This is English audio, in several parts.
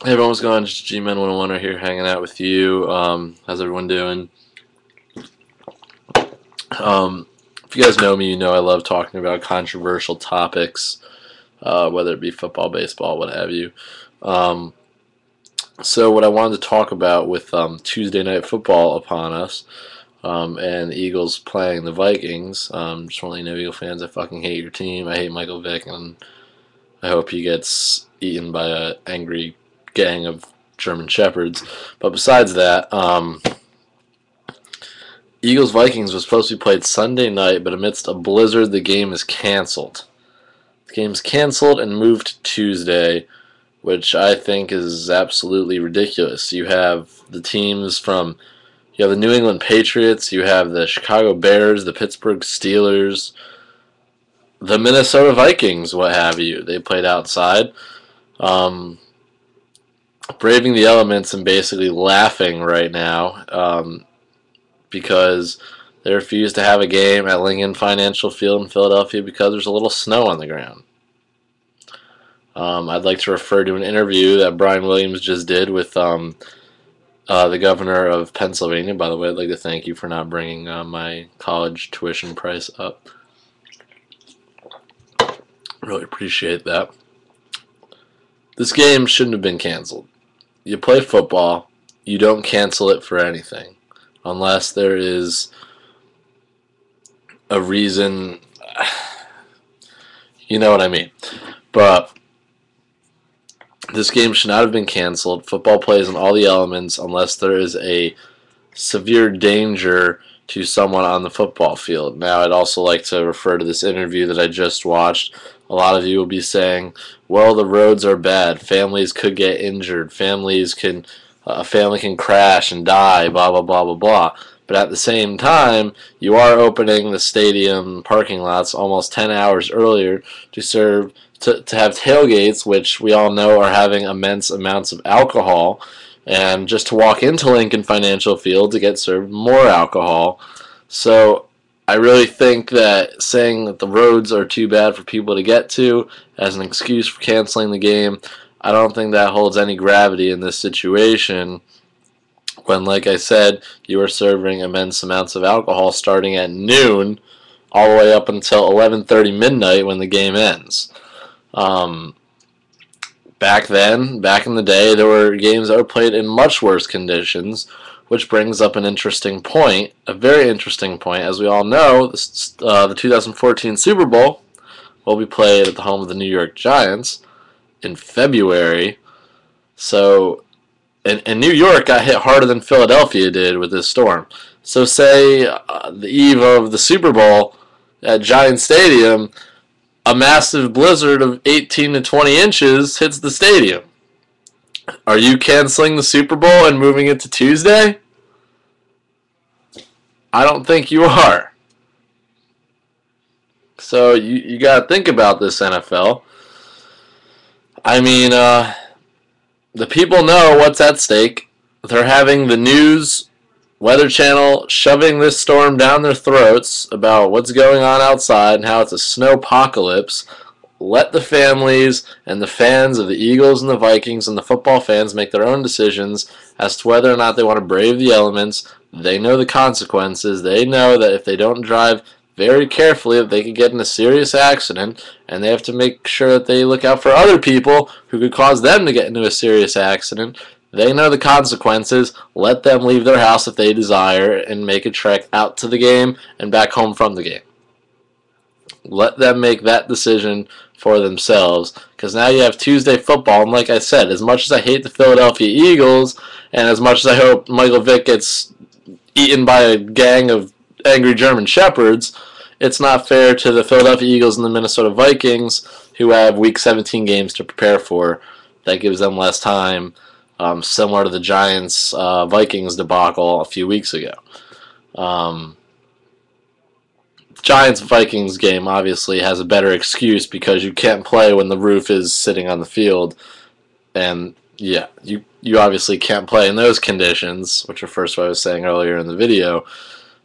Hey everyone, what's going on? Just G-Man 101 right here hanging out with you. How's everyone doing? If you guys know me, you know I love talking about controversial topics, whether it be football, baseball, what have you. Um, so what I wanted to talk about with Tuesday Night Football upon us, and the Eagles playing the Vikings, just want to let you know, Eagle fans, I fucking hate your team. I hate Michael Vick, and I hope he gets eaten by an angry gang of German Shepherds. But besides that, Eagles Vikings was supposed to be played Sunday night, but amidst a blizzard, the game is canceled. The game's canceled and moved to Tuesday, which I think is absolutely ridiculous. You have the New England Patriots, you have the Chicago Bears, the Pittsburgh Steelers, the Minnesota Vikings, what have you. They played outside, braving the elements and basically laughing right now. Because they refused to have a game at Lincoln Financial Field in Philadelphia because there's a little snow on the ground. I'd like to refer to an interview that Brian Williams just did with the governor of Pennsylvania. By the way, I'd like to thank you for not bringing my college tuition price up. Really appreciate that. This game shouldn't have been canceled. You play football, you don't cancel it for anything. Unless there is a reason, you know what I mean. But this game should not have been canceled. Football plays in all the elements unless there is a severe danger to someone on the football field. Now, I'd also like to refer to this interview that I just watched. A lot of you will be saying, well, the roads are bad. Families could get injured. A family can crash and die, blah, blah, blah, blah, blah. But at the same time, you are opening the stadium parking lots almost 10 hours earlier to have tailgates, which we all know are having immense amounts of alcohol, and just to walk into Lincoln Financial Field to get served more alcohol. So I really think that saying that the roads are too bad for people to get to as an excuse for canceling the game, I don't think that holds any gravity in this situation when, like I said, you are serving immense amounts of alcohol starting at noon all the way up until 11:30 midnight when the game ends. Back in the day, there were games that were played in much worse conditions, which brings up an interesting point, a very interesting point. As we all know, the 2014 Super Bowl will be played at the home of the New York Giants in February. So, and New York got hit harder than Philadelphia did with this storm. So say the eve of the Super Bowl at Giant Stadium, a massive blizzard of 18 to 20 inches hits the stadium. Are you canceling the Super Bowl and moving it to Tuesday? I don't think you are. So you got to think about this, NFL. I mean, the people know what's at stake. They're having the news, Weather Channel, shoving this storm down their throats about what's going on outside and how it's a snowpocalypse. Let the families and the fans of the Eagles and the Vikings and the football fans make their own decisions as to whether or not they want to brave the elements. They know the consequences. They know that if they don't drive very carefully, that they could get in a serious accident, and they have to make sure that they look out for other people who could cause them to get into a serious accident. They know the consequences. Let them leave their house if they desire and make a trek out to the game and back home from the game. Let them make that decision for themselves, because now you have Tuesday football, and like I said, as much as I hate the Philadelphia Eagles, and as much as I hope Michael Vick gets eaten by a gang of angry German Shepherds, it's not fair to the Philadelphia Eagles and the Minnesota Vikings, who have Week 17 games to prepare for. That gives them less time, similar to the Giants-Vikings debacle a few weeks ago. Giants-Vikings game obviously has a better excuse because you can't play when the roof is sitting on the field, and yeah, you obviously can't play in those conditions, which refers to what I was saying earlier in the video.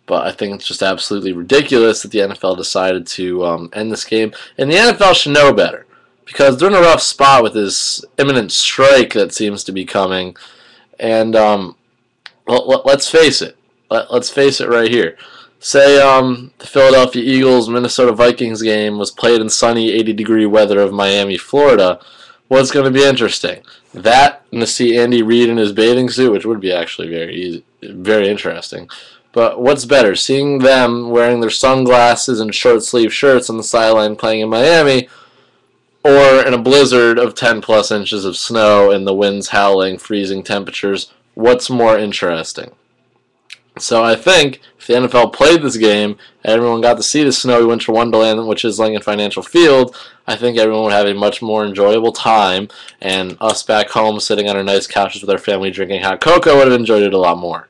But I think it's just absolutely ridiculous that the NFL decided to end this game. And the NFL should know better. because they're in a rough spot with this imminent strike that seems to be coming. And let's face it. Let's face it right here. Say the Philadelphia Eagles Minnesota Vikings game was played in sunny 80-degree weather of Miami, Florida. What's going to be interesting? That and to see Andy Reid in his bathing suit, which would be actually very interesting. But what's better, seeing them wearing their sunglasses and short sleeve shirts on the sideline playing in Miami, or in a blizzard of 10 plus inches of snow and the winds howling, freezing temperatures? What's more interesting? So I think if the NFL played this game and everyone got to see the snowy winter wonderland, which is Lincoln Financial Field, I think everyone would have a much more enjoyable time, and us back home sitting on our nice couches with our family drinking hot cocoa would have enjoyed it a lot more.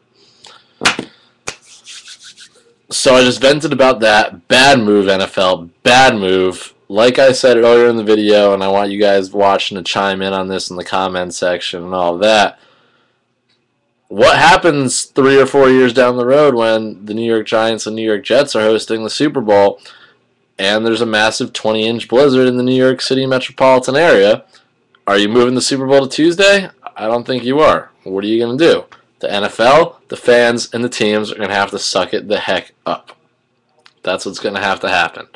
So I just vented about that. Bad move, NFL. Bad move. Like I said earlier in the video, and I want you guys watching to chime in on this in the comment section and all of that. What happens 3 or 4 years down the road when the New York Giants and New York Jets are hosting the Super Bowl and there's a massive 20-inch blizzard in the New York City metropolitan area? Are you moving the Super Bowl to Tuesday? I don't think you are. What are you going to do? The NFL, the fans, and the teams are going to have to suck it the heck up. That's what's going to happen.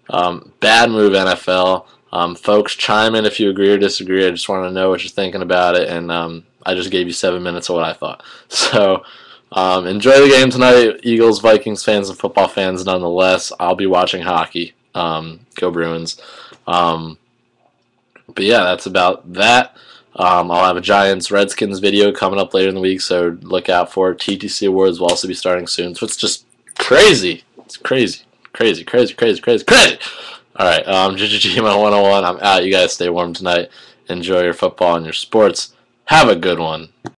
Bad move, NFL. Folks, chime in if you agree or disagree. I just want to know what you're thinking about it, and I just gave you 7 minutes of what I thought. So enjoy the game tonight, Eagles, Vikings fans, and football fans nonetheless. I'll be watching hockey. Go Bruins. But yeah, that's about that. I'll have a Giants-Redskins video coming up later in the week, so look out for it. TTC Awards will also be starting soon. So it's just crazy. It's crazy. Crazy. All right, GGG 101. I'm out. You guys stay warm tonight. Enjoy your football and your sports. Have a good one.